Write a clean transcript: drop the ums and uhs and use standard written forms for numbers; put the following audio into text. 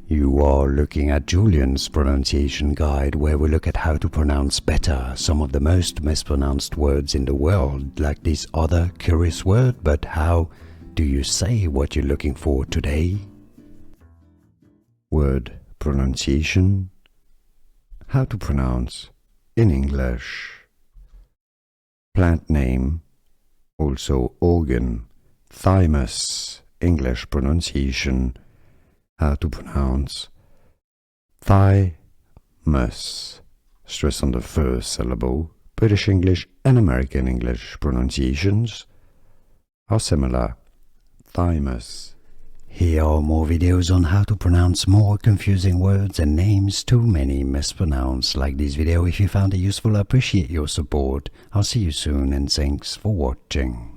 You are looking at Julian's pronunciation guide, where we look at how to pronounce better some of the most mispronounced words in the world, like this other curious word. But how do you say what you're looking for today? Word pronunciation. How to pronounce in English. Plant name, also organ, thymus, English pronunciation. How to pronounce Thymus. Stress on the first syllable. British English and American English pronunciations are similar. Thymus. Here are more videos on how to pronounce more confusing words and names too many mispronounced. Like this video if you found it useful. I appreciate your support. I'll see you soon and thanks for watching.